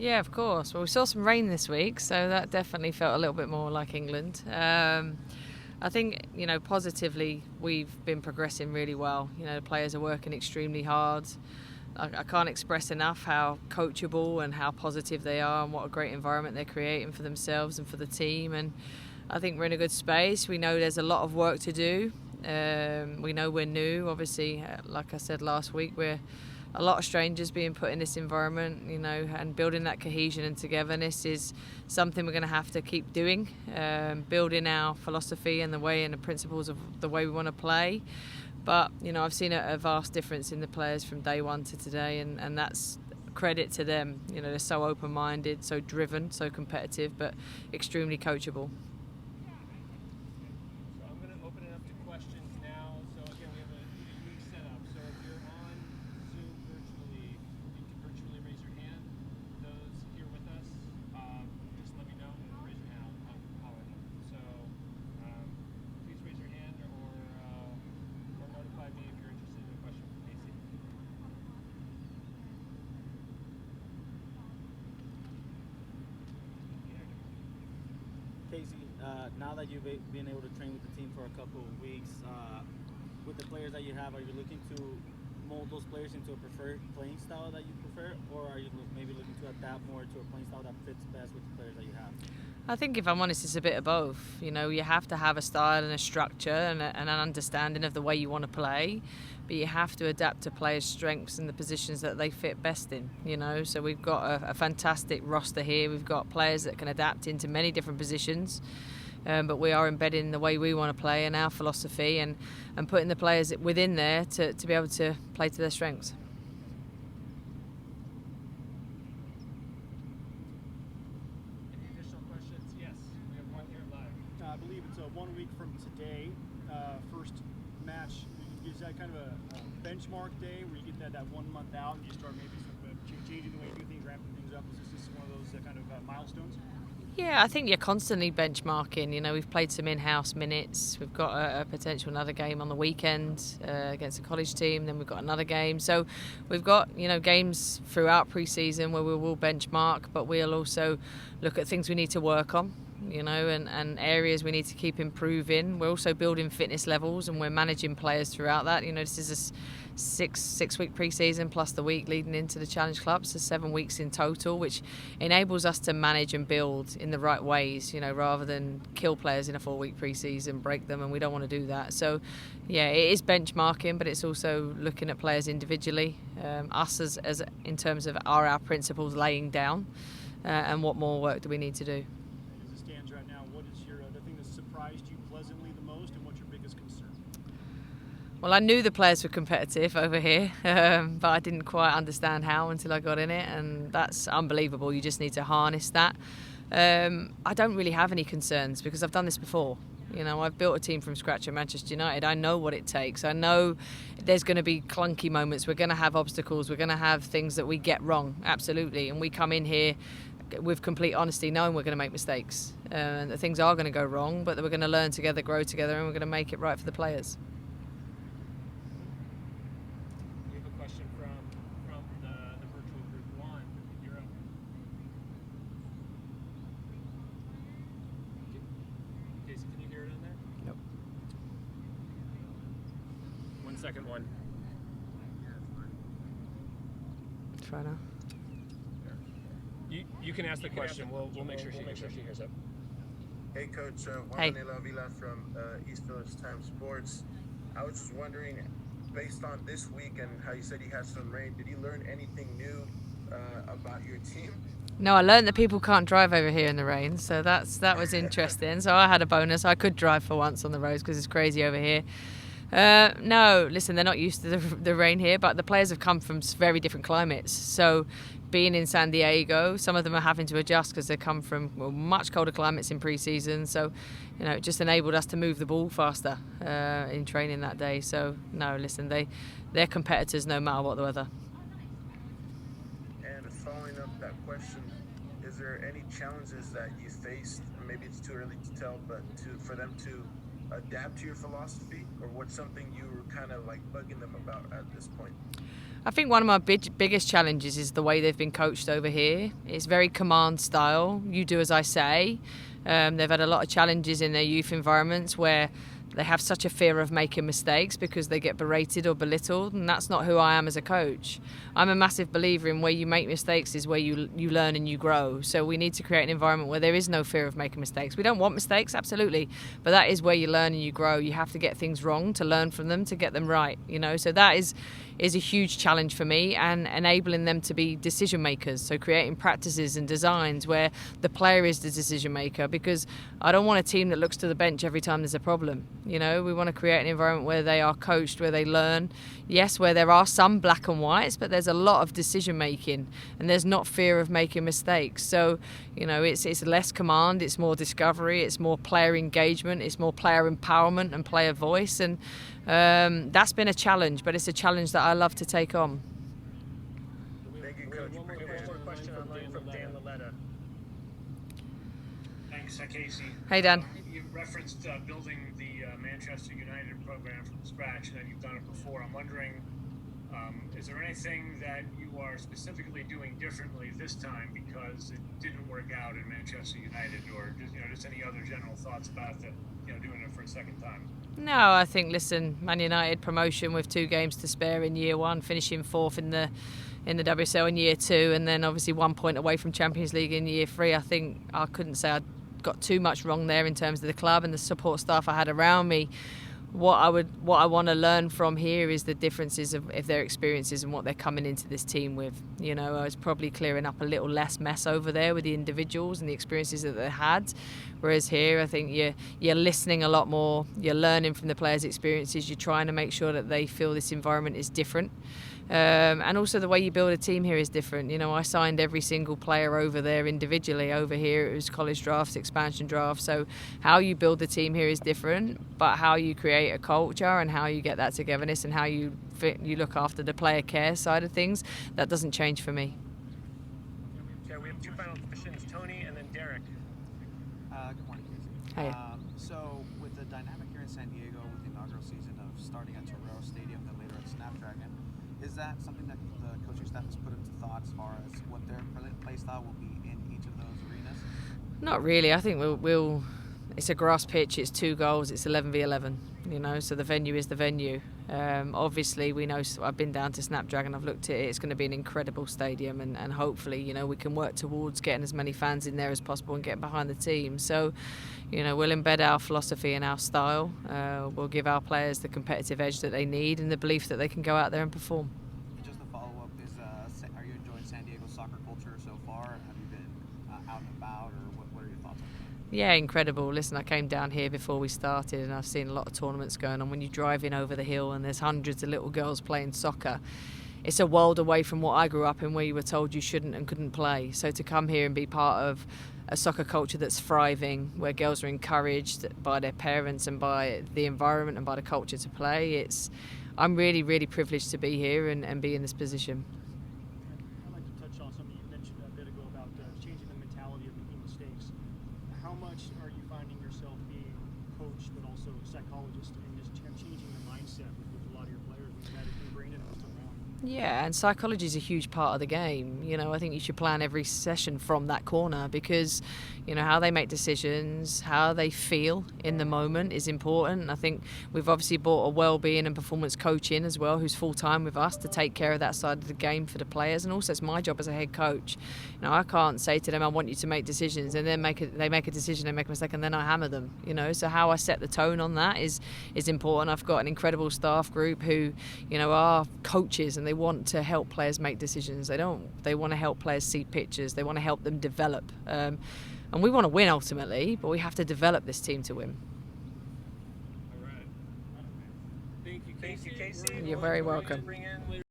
Yeah, of course. Well, we saw some rain this week, so that definitely felt a little bit more like England. I think, positively, we've been progressing really well. The players are working extremely hard. I can't express enough how coachable and how positive they are and what a great environment they're creating for themselves and for the team. And I think we're in a good space. We know there's a lot of work to do. We know we're new. Obviously, like I said last week, we're a lot of strangers being put in this environment, and building that cohesion and togetherness is something we're going to have to keep doing, building our philosophy and the way and the principles of the way we want to play. But, I've seen a vast difference in the players from day one to today, and that's credit to them. They're so open-minded, so driven, so competitive, but extremely coachable. Casey, now that you've been able to train with the team for a couple of weeks, with the players that you have, are you looking to mold those players into a preferred playing style that you prefer, or are you maybe looking to adapt more to a playing style that fits best with the players that you have? I think, if I'm honest, it's a bit of both. You have to have a style and a structure and an understanding of the way you want to play, but you have to adapt to players' strengths and the positions that they fit best in. So we've got a fantastic roster here. We've got players that can adapt into many different positions, but we are embedding the way we want to play and our philosophy, and putting the players within there to be able to play to their strengths. I believe it's 1 week from today, first match. Is that kind of a benchmark day where you get that 1 month out and you start maybe changing the way you do things, ramping things up? Is this one of those kind of milestones? Yeah, I think you're constantly benchmarking. We've played some in-house minutes. We've got a potential another game on the weekend against a college team. Then we've got another game. So we've got, games throughout pre-season where we will benchmark, but we'll also look at things we need to work on, and areas we need to keep improving. We're also building fitness levels, and we're managing players throughout that. This is a six-week pre-season plus the week leading into the Challenge Club, so 7 weeks in total, which enables us to manage and build in the right ways, rather than kill players in a 4-week pre-season, break them, and we don't want to do that. So yeah, it is benchmarking, but it's also looking at players individually, us as in terms of our principles laying down, and what more work do we need to do. As it stands right now, what is the thing that surprised you pleasantly the most, and what's your biggest concern? Well, I knew the players were competitive over here, but I didn't quite understand how until I got in it, and that's unbelievable. You just need to harness that. I don't really have any concerns because I've done this before. I've built a team from scratch at Manchester United. I know what it takes. I know there's going to be clunky moments. We're going to have obstacles. We're going to have things that we get wrong, absolutely. And we come in here with complete honesty, knowing we're going to make mistakes. And that things are going to go wrong, but that we're going to learn together, grow together, and we're going to make it right for the players. Second one. Try now. You can ask the question. We'll make sure she hears it. Hey, Coach. Hey. Juan Vila from East Village Times Sports. I was just wondering, based on this week and how you said you had some rain, did you learn anything new about your team? No, I learned that people can't drive over here in the rain, so that was interesting. So I had a bonus. I could drive for once on the roads because it's crazy over here. No, listen, they're not used to the rain here, but the players have come from very different climates. So being in San Diego, some of them are having to adjust because they come from much colder climates in pre-season. So, it just enabled us to move the ball faster in training that day. So, no, listen, they're competitors no matter what the weather. And following up that question, is there any challenges that you faced? Maybe it's too early to tell, but for them to adapt to your philosophy, or what's something you were kind of like bugging them about at this point? I think one of my biggest challenges is the way they've been coached over here. It's very command style. You do as I say. They've had a lot of challenges in their youth environments where they have such a fear of making mistakes because they get berated or belittled, and that's not who I am as a coach. I'm a massive believer in where you make mistakes is where you learn and you grow. So we need to create an environment where there is no fear of making mistakes. We don't want mistakes, absolutely, but that is where you learn and you grow. You have to get things wrong to learn from them, to get them right, you know. So that is a huge challenge for me, and enabling them to be decision makers. So creating practices and designs where the player is the decision maker, because I don't want a team that looks to the bench every time there's a problem. You know, we want to create an environment where they are coached, where they learn. Yes, where there are some black and whites, but there's a lot of decision making, and there's not fear of making mistakes. So, you know, it's less command, it's more discovery, it's more player engagement, it's more player empowerment and player voice, and that's been a challenge, but it's a challenge that I love to take on. Thank you, Coach. One more question online from Dan Laletta. Thanks, Casey. Hey, Dan. You referenced building the Manchester United program from scratch, and you've done it before. I'm wondering, is there anything that you are specifically doing differently this time because it didn't work out in Manchester United, or just any other general thoughts about doing it for a second time? No, I think, listen, Man United promotion with 2 games to spare in year 1, finishing 4th in the WSL in year 2, and then obviously 1 point away from Champions League in year 3. I think I couldn't say I got too much wrong there in terms of the club and the support staff I had around me. What I want to learn from here is the differences of their experiences and what they're coming into this team with. You know, I was probably clearing up a little less mess over there with the individuals and the experiences that they had. Whereas here, I think you're listening a lot more. You're learning from the players' experiences. You're trying to make sure that they feel this environment is different. And also the way you build a team here is different. You know, I signed every single player over there individually. Over here it was college drafts, expansion drafts. So how you build the team here is different, but how you create a culture and how you get that togetherness and how you look after the player care side of things, that doesn't change for me. Okay, we have 2 final questions, Tony and then Derek. Good morning, Casey. Hey. So with the dynamic here in San Diego with the inaugural season of starting at Torero Stadium and later at Snapdragon, is that something that the coaching staff has put into thought as far as what their play style will be in each of those arenas? Not really. I think we'll it's a grass pitch, it's 2 goals, it's 11v11, you know, so the venue is the venue. Obviously, we know, I've been down to Snapdragon, I've looked at it, it's going to be an incredible stadium, and hopefully, you know, we can work towards getting as many fans in there as possible and getting behind the team. So, you know, we'll embed our philosophy and our style. We'll give our players the competitive edge that they need and the belief that they can go out there and perform. Just a follow-up is, are you enjoying San Diego's soccer culture so far? Have you been out and about, or what are your thoughts on that? Yeah, incredible. Listen, I came down here before we started and I've seen a lot of tournaments going on. When you drive in over the hill and there's hundreds of little girls playing soccer, it's a world away from what I grew up in, where you were told you shouldn't and couldn't play. So to come here and be part of a soccer culture that's thriving, where girls are encouraged by their parents and by the environment and by the culture to play, I'm really, really privileged to be here and be in this position. I'd like to touch on something you mentioned a bit ago about changing the mentality of making mistakes. How much are you finding yourself being coach, but also psychologist, and just changing the mindset with a lot of your players? We've had it ingrained in us around. Yeah, and psychology is a huge part of the game. You know, I think you should plan every session from that corner, because, you know, how they make decisions, how they feel in the moment is important. I think we've obviously brought a well-being and performance coach in as well, who's full-time with us to take care of that side of the game for the players. And also it's my job as a head coach. You know, I can't say to them, I want you to make decisions, and then they make a decision, they make a mistake, and then I hammer them. You know, so how I set the tone on that is important. I've got an incredible staff group who, you know, are coaches, and they want to help players make decisions. They want to help players see pictures. They want to help them develop. And we want to win ultimately, but we have to develop this team to win. All right. Thank you, Casey. You're very welcome. Bring in